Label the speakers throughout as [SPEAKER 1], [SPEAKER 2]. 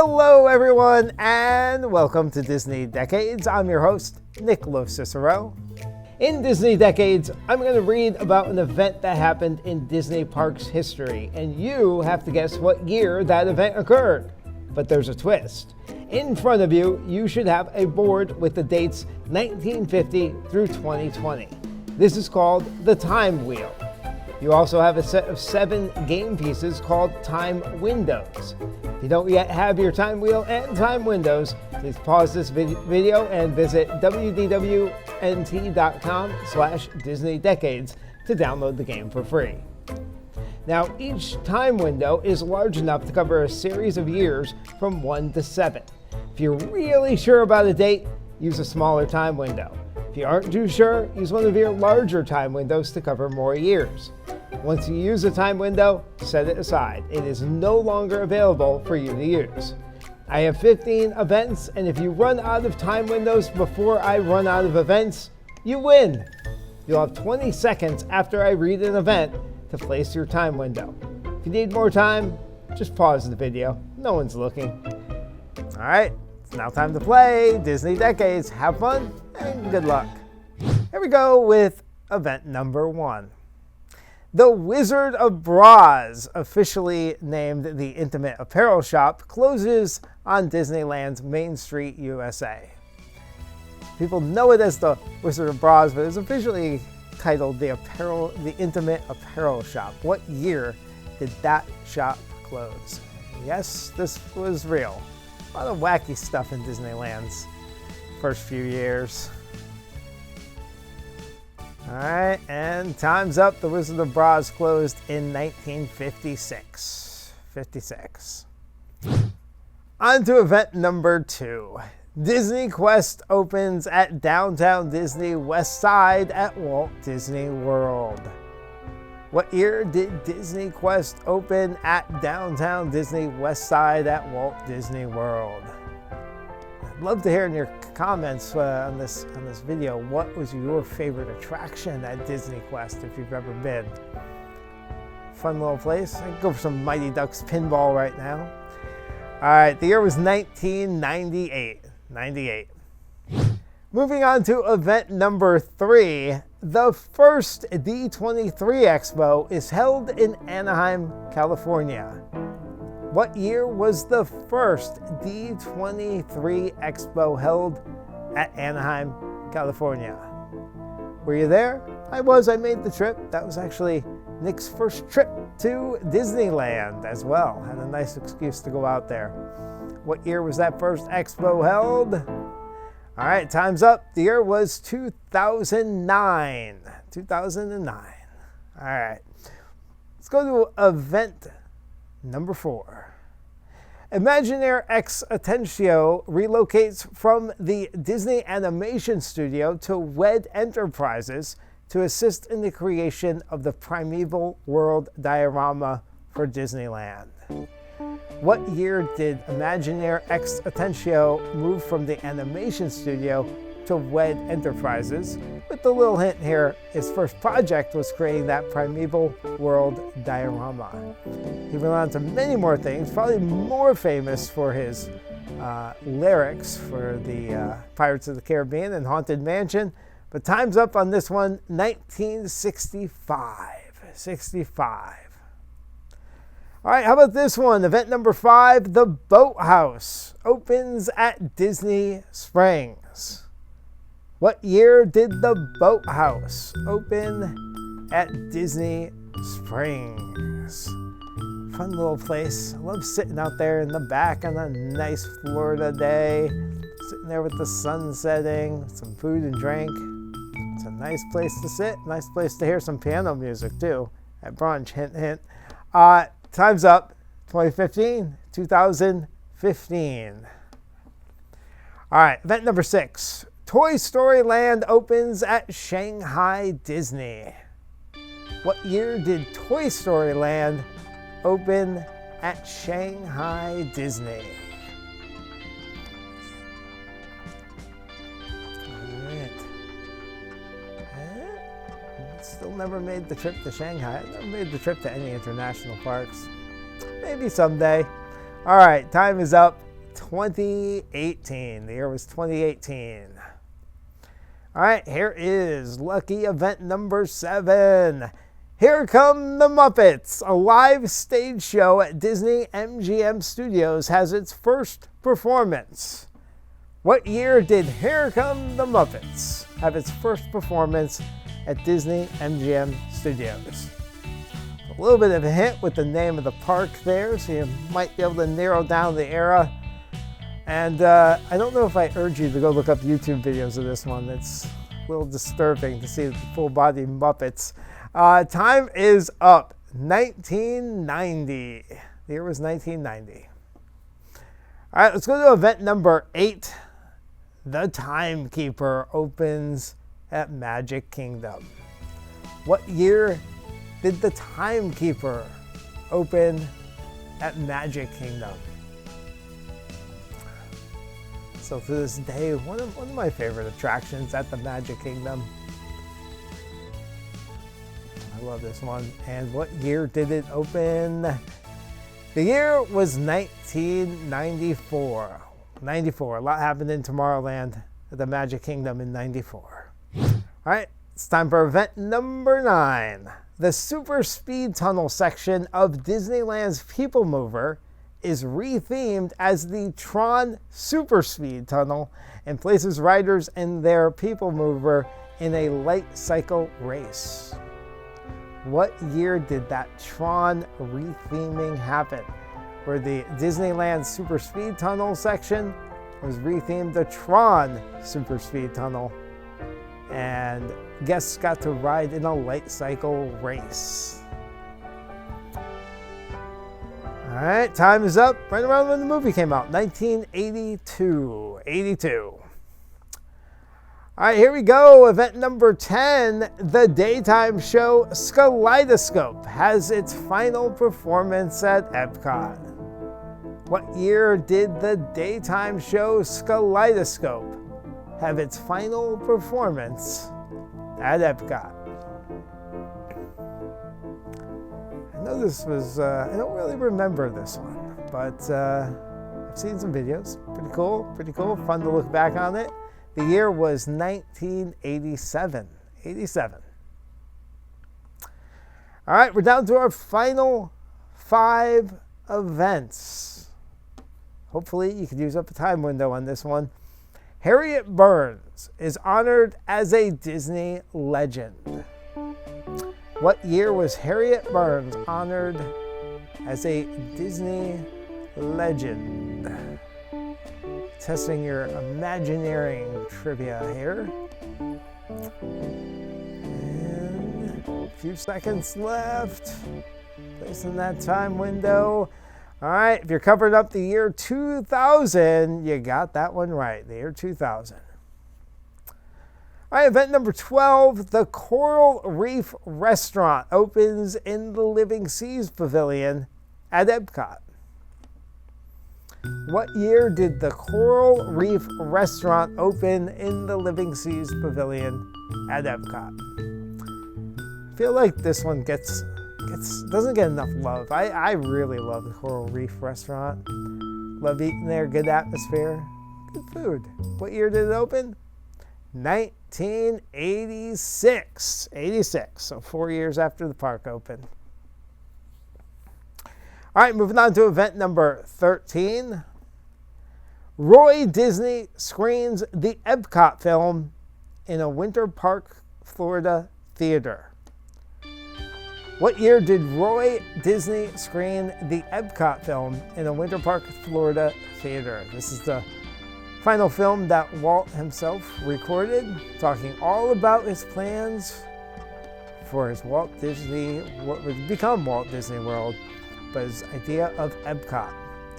[SPEAKER 1] Hello everyone and welcome to Disney Decades. I'm your host, Nick LoCicero. In Disney Decades, I'm going to read about an event that happened in Disney Parks history, and you have to guess what year that event occurred. But there's a twist. In front of you, you should have a board with the dates 1950 through 2020. This is called the Time Wheel. You also have a set of 7 game pieces called Time Windows. If you don't yet have your Time Wheel and Time Windows, please pause this video and visit www.nt.com/DisneyDecades to download the game for free. Now, each time window is large enough to cover a series of years from 1 to 7. If you're really sure about a date, use a smaller time window. If you aren't too sure, use one of your larger time windows to cover more years. Once you use a time window, set it aside. It is no longer available for you to use. I have 15 events, and if you run out of time windows before I run out of events, you win. You'll have 20 seconds after I read an event to place your time window. If you need more time, just pause the video. No one's looking. All right, it's now time to play Disney Decades. Have fun and good luck. Here we go with event number 1. The Wizard of Braz, officially named the Intimate Apparel Shop, closes on Disneyland's Main Street, USA. People know it as the Wizard of Braz, but it's officially titled the Intimate Apparel Shop. What year did that shop close? Yes, this was real. A lot of wacky stuff in Disneyland's first few years. All right, and time's up. The Wizard of Braz closed in 1956. On to event number 2. Disney Quest opens at Downtown Disney West Side at Walt Disney World. What year did Disney Quest open at Downtown Disney West Side at Walt Disney World? I'd love to hear in your comments on this video, what was your favorite attraction at Disney Quest if you've ever been? Fun little place. I could go for some Mighty Ducks pinball right now. All right, the year was 1998. Moving on to event number 3. The first D23 Expo is held in Anaheim, California. What year was the first D23 Expo held at Anaheim, California? Were you there? I was. I made the trip. That was actually Nick's first trip to Disneyland as well. Had a nice excuse to go out there. What year was that first expo held? All right, time's up. The year was 2009. 2009. All right. Let's go to event number 4. Imagineer X Atencio relocates from the Disney Animation Studio to WED Enterprises to assist in the creation of the Primeval World diorama for Disneyland. What year did Imagineer X Atencio move from the animation studio to WED Enterprises? With the little hint here, his first project was creating that Primeval World diorama. He went on to many more things, probably more famous for his lyrics for the Pirates of the Caribbean and Haunted Mansion. But time's up on this one, 1965. All right, how about this one? Event number 5, the Boathouse opens at Disney Springs. What year did the Boathouse open at Disney Springs? Fun little place. I love sitting out there in the back on a nice Florida day, sitting there with the sun setting, some food and drink. It's a nice place to sit, nice place to hear some piano music too at brunch, hint, hint. Time's up, 2015. All right, event number 6. Toy Story Land opens at Shanghai Disney. What year did Toy Story Land open at Shanghai Disney? All right. Still never made the trip to Shanghai. I've never made the trip to any international parks. Maybe someday. All right, time is up. 2018. The year was 2018. All right, here is lucky event number 7. Here Come the Muppets, a live stage show at Disney MGM Studios, has its first performance. What year did Here Come the Muppets have its first performance at Disney MGM Studios? A little bit of a hint with the name of the park there, so you might be able to narrow down the era. And I don't know if I urge you to go look up YouTube videos of this one. It's a little disturbing to see the full-body Muppets. Time is up. 1990. The year was 1990. All right, let's go to event number 8. The Timekeeper opens at Magic Kingdom. What year did the Timekeeper open at Magic Kingdom? So to this day, one of my favorite attractions at the Magic Kingdom. I love this one. And what year did it open? The year was 1994. 94. A lot happened in Tomorrowland at the Magic Kingdom in 94. All right, it's time for event number 9. The Super Speed Tunnel section of Disneyland's People Mover is rethemed as the TRON Super Speed Tunnel and places riders in their People Mover in a light cycle race. What year did that TRON retheming happen? Where the Disneyland Super Speed Tunnel section was rethemed the TRON Super Speed Tunnel, and guests got to ride in a light cycle race. All right, time is up. Right around when the movie came out, 1982. 82. All right, here we go. Event number 10. The daytime show Kaleidoscope has its final performance at Epcot. What year did the daytime show Kaleidoscope have its final performance at Epcot? I know this was, I don't really remember this one, but I've seen some videos. Pretty cool, fun to look back on it. The year was 1987. 87. All right, we're down to our final 5 events. Hopefully you could use up a time window on this one. Harriet Burns is honored as a Disney legend. What year was Harriet Burns honored as a Disney legend? Testing your Imagineering trivia here. And a few seconds left. Placing that time window. All right, if you're covering up the year 2000, you got that one right, the year 2000. All right, event number 12, the Coral Reef Restaurant opens in the Living Seas Pavilion at Epcot. What year did the Coral Reef Restaurant open in the Living Seas Pavilion at Epcot? I feel like this one doesn't get enough love. I really love the Coral Reef Restaurant. Love eating there, good atmosphere, good food. What year did it open? 1986. 86, so 4 years after the park opened. All right, moving on to event number 13. Roy Disney screens the Epcot film in a Winter Park, Florida theater. What year did Roy Disney screen the Epcot film in a Winter Park, Florida theater? This is the final film that Walt himself recorded, talking all about his plans for his what would become Walt Disney World, but his idea of Epcot.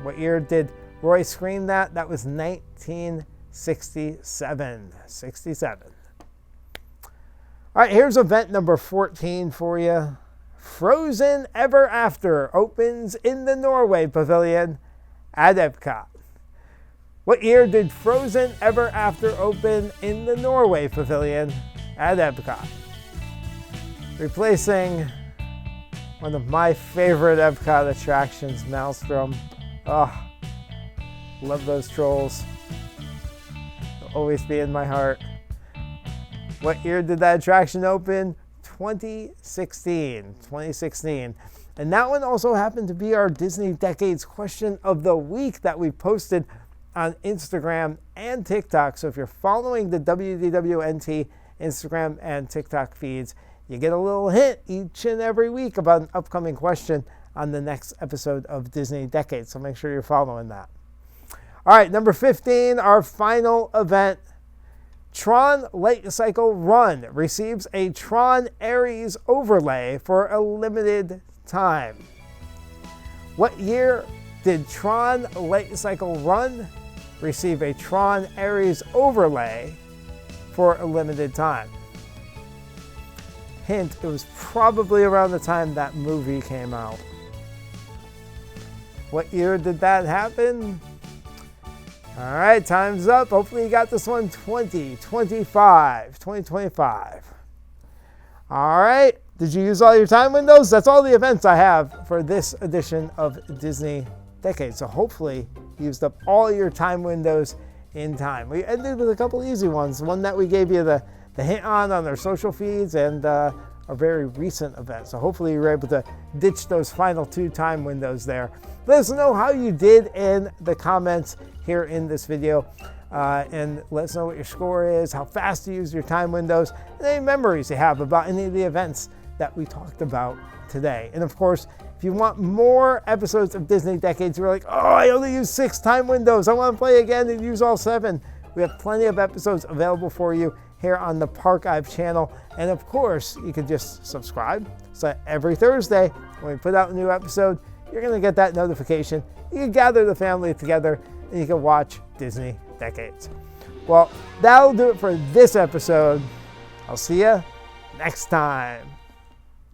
[SPEAKER 1] What year did Roy screen that? That was 1967. 67. All right, here's event number 14 for you. Frozen Ever After opens in the Norway Pavilion at Epcot. What year did Frozen Ever After open in the Norway Pavilion at Epcot? Replacing one of my favorite Epcot attractions, Maelstrom. Oh, Love those trolls. They'll always be in my heart. What year did that attraction open? 2016. 2016. And that one also happened to be our Disney Decades question of the week that we posted on Instagram and TikTok. So if you're following the WDWNT Instagram and TikTok feeds, you get a little hint each and every week about an upcoming question on the next episode of Disney Decades. So make sure you're following that. All right, number 15, our final event. TRON Late Cycle Run receives a TRON Aries overlay for a limited time. What year did TRON Late Cycle Run receive a TRON Aries overlay for a limited time? Hint, it was probably around the time that movie came out. What year did that happen? All right, time's up. Hopefully you got this one. 2025. All right, did you use all your time windows? That's all the events I have for this edition of Disney Decades. So hopefully you used up all your time windows in time. We ended with a couple easy ones. One that we gave you the hint on our social feeds and a very recent event. So hopefully you were able to ditch those final 2 time windows there. Let us know how you did in the comments here in this video, and let us know what your score is, how fast you use your time windows, and any memories you have about any of the events that we talked about today. And of course, if you want more episodes of Disney Decades, you're like, oh, I only use 6 time windows, I want to play again and use all 7. We have plenty of episodes available for you here on the Parchive channel. And of course, you can just subscribe, so that every Thursday when we put out a new episode, you're going to get that notification. You can gather the family together and you can watch Disney Decades. Well, that'll do it for this episode. I'll see you next time.